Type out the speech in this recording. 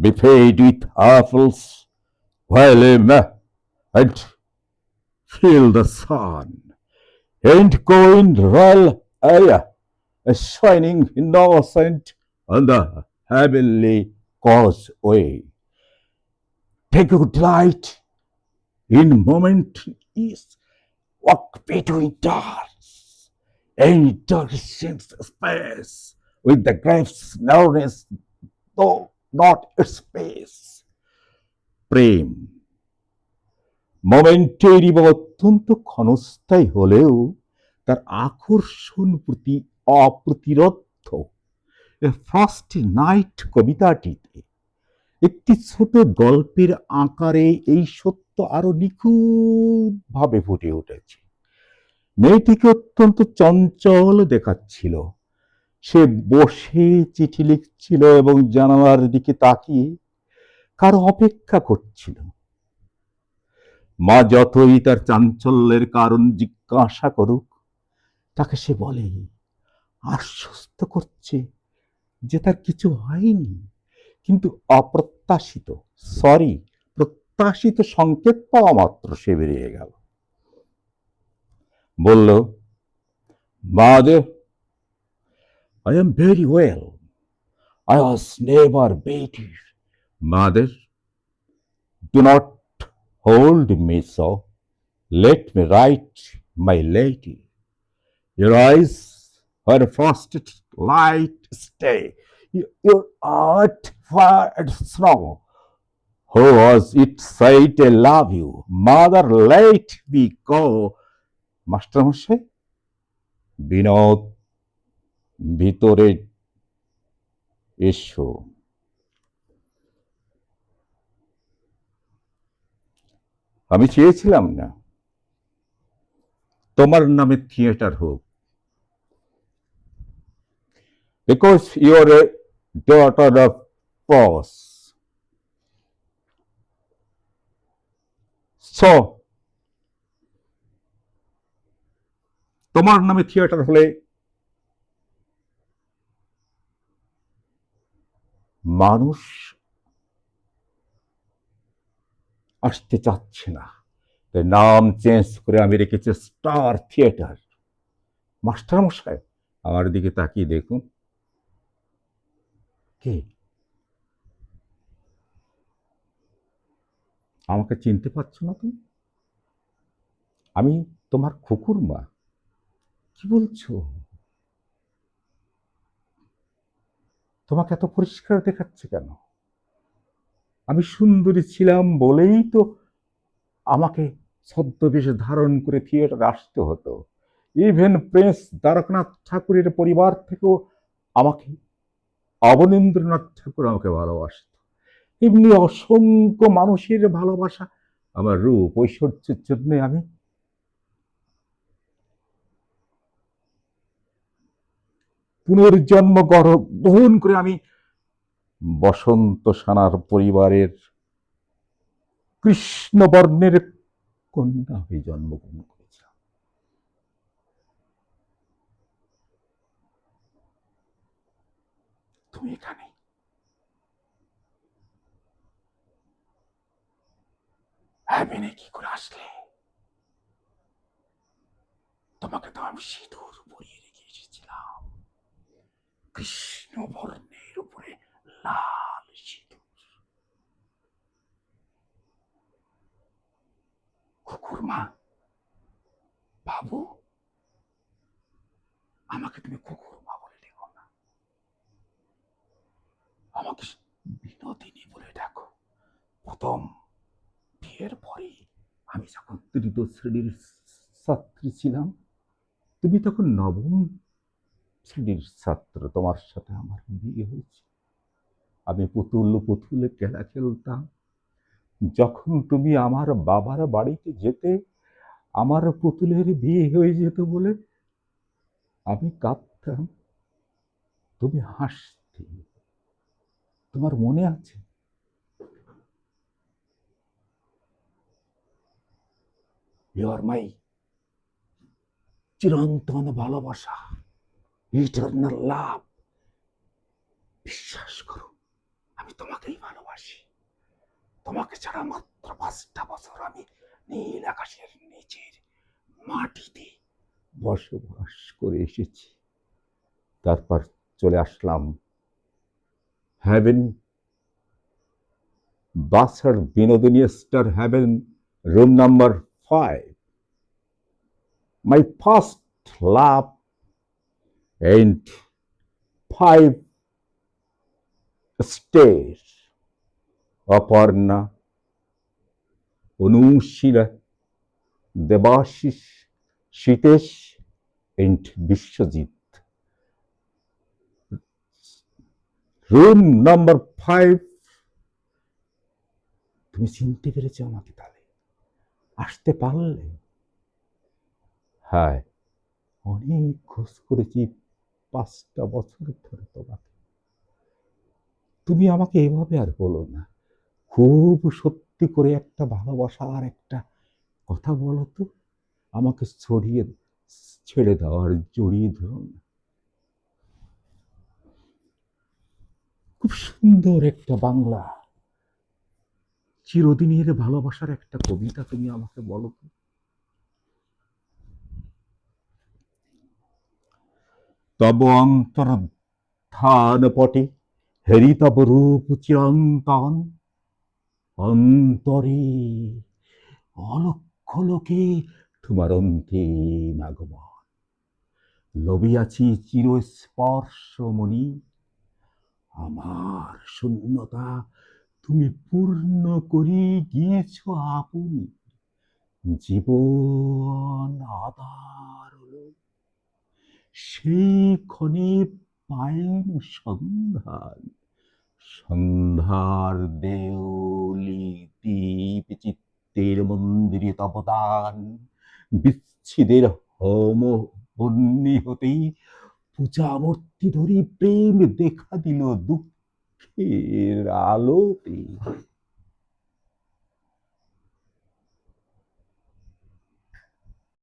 be fed with apples while and feel the sun, and go in royal area, shining innocent on the heavenly causeway. Take your delight in moment is walk between stars, and darkens space with the grave's narrowness, though not its space. Prem momentary বা অত্যন্ত ক্ষণস্থায়ী হলেও তার আকর্ষণ প্রতি অপ্রতিরোধ্য। First night কবিতাটিতে একটি ছোট গল্পের আকারে এই সত্য আরো নিখুঁতভাবে ফুটে উঠেছে। মেয়েটিকে অত্যন্ত চঞ্চল দেখাচ্ছিল। সে বসে চিঠি লিখছিল এবং জানালার দিকে তাকিয়ে কারো অপেক্ষা করছিল। মা যতই তার চাঞ্চল্যের কারণ জিজ্ঞাসা করুক, তাকে সে বলে, আশ্বস্ত করছে যে তার কিছু হয়নি, কিন্তু অপ্রত্যাশিত প্রত্যাশিত সংকেত পাওয়া মাত্র সে বেরিয়ে গেল। বলল, Mother, I am very well. I was never better. Mother, do not hold me so. Let me write my lady. Your eyes were first light stay. Your heart fired snow. Who was it said I love you? Mother, let me go. মাস্টারমশাই, বিনোদ, ভিতরে এসো। আমি চেয়েছিলাম না তোমার নামে theatre হোক, because you are a daughter of Pros. So, তোমার নামে থিয়েটার হলে মানুষ আসতে চাচ্ছে না, তাই নাম চেঞ্জ করে আমি রেখেছি স্টার থিয়েটার। মাস্টারমশাই, আমার দিকে তাকিয়ে দেখুন। কে? আমাকে চিনতে পারছো না তুমি? আমি তোমার খুকুর মা। কি বলছো? তোমাকে এত পরিষ্কার দেখাচ্ছে কেন? আমি সুন্দরী ছিলাম বলেই তো আমাকে ছদ্মবেশে ধারণ করে থিয়েটারে আসতে হতো। ইভেন প্রিন্স দ্বারকানাথ ঠাকুরের পরিবার থেকেও আমাকে অবনীন্দ্রনাথ ঠাকুর আমাকে ভালোবাসত। এমনি অসংখ্য মানুষের ভালোবাসা আমার রূপ ঐশ্বর্যের জন্য আমি পুনর্জন্ম গ্রহণ করে আমি বসন্ত সানার পরিবারের কৃষ্ণবর্ণের কন্যা হয়ে জন্মগ্রহণ করেছিলাম। তুমি এখানে হ্যাভেনে কি করে আসলে? তোমাকে তো আমি সিঁদুর পরিয়ে রেখে এসেছিলাম, কৃষ্ণবর্ণের উপরে লাল সিঁদুর। কুকুর মা, বাবু, আমাকে তুমি কুকুর মা বলে ডেকো না, আমাকে বিনোদিনী বলে ডাকো। প্রথম বিয়ের পরে আমি যখন তৃতীয় শ্রেণীর ছাত্রী ছিলাম, তুমি তখন নবম শ্রেণীর ছাত্র, তোমার সাথে আমার বিয়ে হয়েছে। আমি পুতুলে খেলা খেলতাম। যখন তুমি আমার বাবার বাড়িতে যেতে, আমার পুতুলের বিয়ে হয়ে যেত বলে আমি কাঁদতাম, তুমি হাসতে। তোমার মনে আছে? ইউ আর মাই চিরন্তন ভালোবাসা, ইটারনাল লাভ। বিশ্বাস করো, আমি তোমাকেই ভালোবাসি। তোমাকে ছাড়া মাত্র 5টা বছর আমি নীল আকাশের নিচের মাটিতে বসবাস করে এসেছি। তারপর চলে আসলাম হ্যাভেন, বাসার Binodini Star Haven, room number 5। My first love and 5 stairs. Aparna, Anushila, Debashis, Sitesh and Biswajit. Room number 5। তুমি চিনতে পেরেছো আমাকে? তাহলে আসতে পারলে? হ্যাঁ, অনেক খোঁজ করেছি 5টা বছর ধরে তোমাকে। তুমি আমাকে এভাবে আর বলো না। খুব সত্যি করে একটা ভালোবাসার একটা কথা বলো তো। আমাকে ছেড়ে দাও আর জড়িয়ে ধরো না। খুব সুন্দর একটা বাংলা চিরদিনের ভালোবাসার একটা কবিতা তুমি আমাকে বলো তো। তব অন্তর্ধান পটে হেরি তব রূপ চিরন্তন, অন্তরে অলক্ষ লোকে তোমার অন্তিম আগমন। লবিয়াছি চিরস্পর্শ মনি, আমার শূন্যতা তুমি পূর্ণ করে গিয়েছ আপনি। জীবন আধার হলো, সেই ক্ষণে পাইন সন্ধান। সন্ধ্যার দেউলি দীপ চিত্তের মন্দিরে তব দান। বিচ্ছেদের হোম বন্যি হতেই পূজামূর্তি ধরি প্রেম দেখা দিল দুঃখের আলোতে।